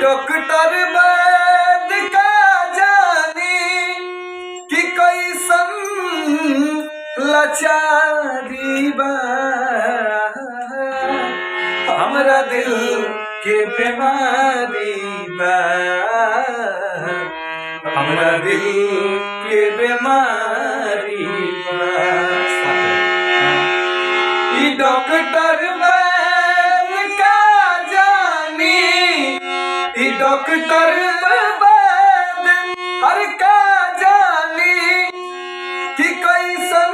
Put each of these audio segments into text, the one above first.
Doctor वैद का जानी कि कैसन लाचारी बा हमरा दिल के बीमारी बा हमरा दिल के बीमारी बा ई डॉक्टर वैद का जानी ई डॉक्टर वैद हर का जानी कि कैसन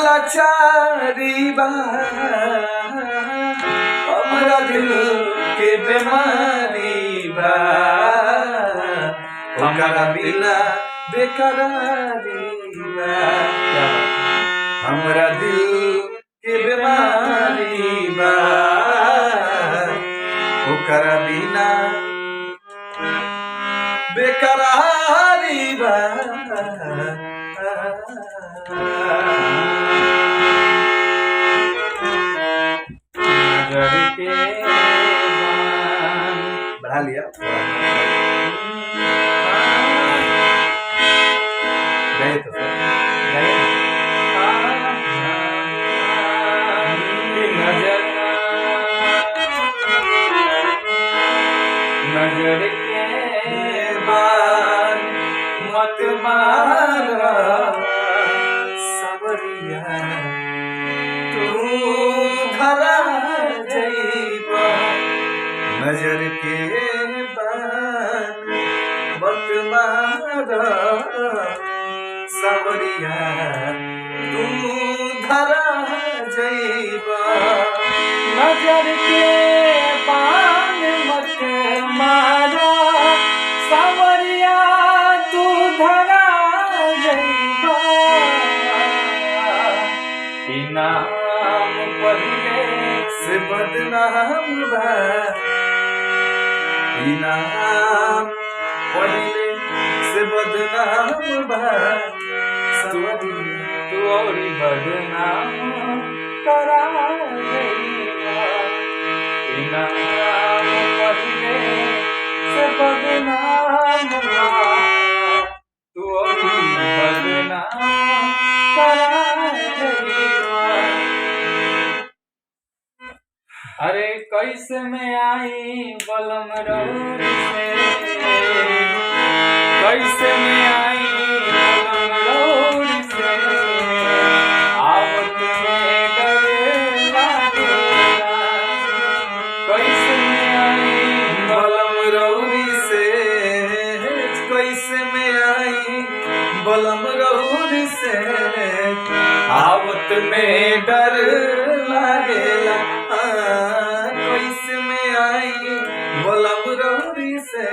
लाचारी बा हमरा दिल के बीमारी बा ओकरा बिना बेकरारी बा हमरा दिल के बीमारी बा ओकरा बिना बेकरारी बा बढ़ा लिया गए तो गए नजर के बान मत मारा सबरिया तू धरा जइबा नजर के बान मत मारा सबरिया तू धरा जइबा नजर के बान मत मारा सबरिया तू धरा जइबा इनाम पहिले से बदनाम बा इनाम पहिले से बदनाम बा तू और बदनाम करा जइबा इनाम पहिले से बदनाम बा तू और बदनाम करा जइबा अरे कैसे में आई बलम रोड से कैसे में आई बलम रोड से आवत में डर लागेला कैसे में आई बलम रोड से कैसे में आई बलम रोड से आवत में डर लागेला कैसे में आई बलम रोरी से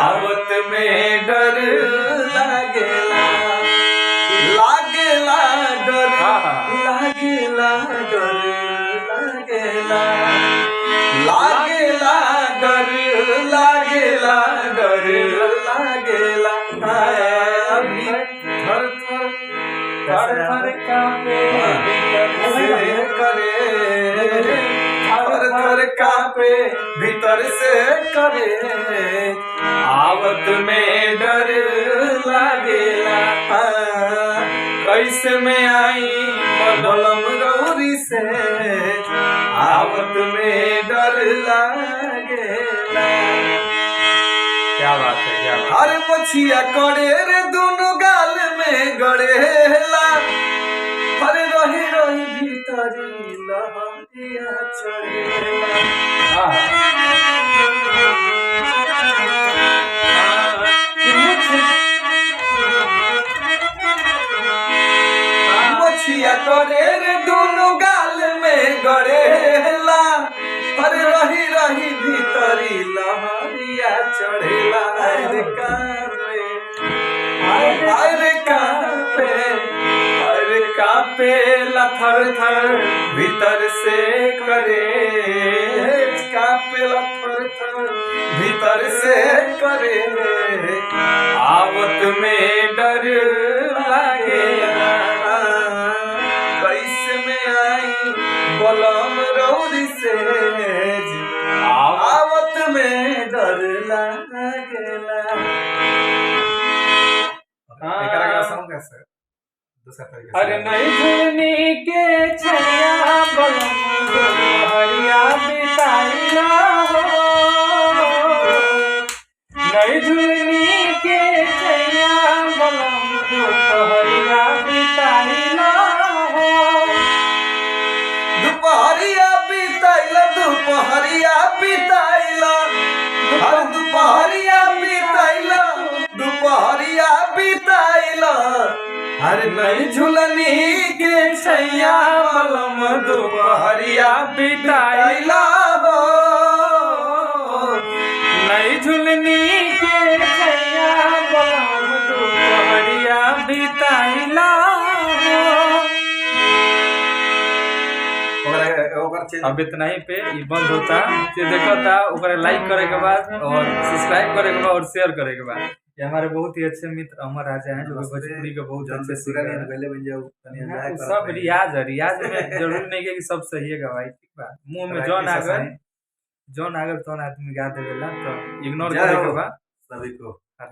आवत में डर लागेला लागेला डर लागेला डर लागेला लागेला डर लागेला डर लागेला अभी थर थर थर थर कांपे करे थर थर कांपे भीतर से करे आवत में डर लागेला कैसे में आई बलम गौरी से आवत में डर लागेला क्या बात है क्या बात अरे मछिया करे रे दोनों गाल में गड़ेला अरे रही रही भीतरी लहरिया चढ़ेला मछिया करे रे दोनों गाल में गड़ेला अरे रही रही भीतरी लहरिया चढ़ेला अरे कांपे अरे कांपे अरे कांपे थर थर भीतर से करे कांपे थर थर भीतर से करे आवत में डर लागेला कैसे में आई बलम रौरी से आवत तरीका से दूसरा तरीका से। अरे नहीं झुलनी के छैया बलम दुपहरिया बिताइला हो, नहीं झुलनी के छैया बलम दुपहरिया बिताइला हो। दुपहरिया बिताइला दुपहरिया बिताइला हर दुपहरिया बिताइला दुपहरिया बिताइला हर नहीं झुलनी के छैया बलम दुपहरिया बिताइला हो, नहीं झुलनी के छैया बलम दुपहरिया बिताइला हो। अब इतना ही पे ये बंद होता जो देखो था ऊपर लाइक करे के बाद और सब्सक्राइब करे के बाद और शेयर करे के बाद। ये हमारे बहुत ही अच्छे मित्र अमर राजा हैं जो कि भोजपुरी के बहुत अच्छे सिंगर हैं। सब रियाज है, रियाज में जरूर नहीं है कि सब सही है भाई, ठीक बा। मुंह में जौन आगर तो आदमी गा देवेला, तो इग्नोर करे के बाद सभी को हर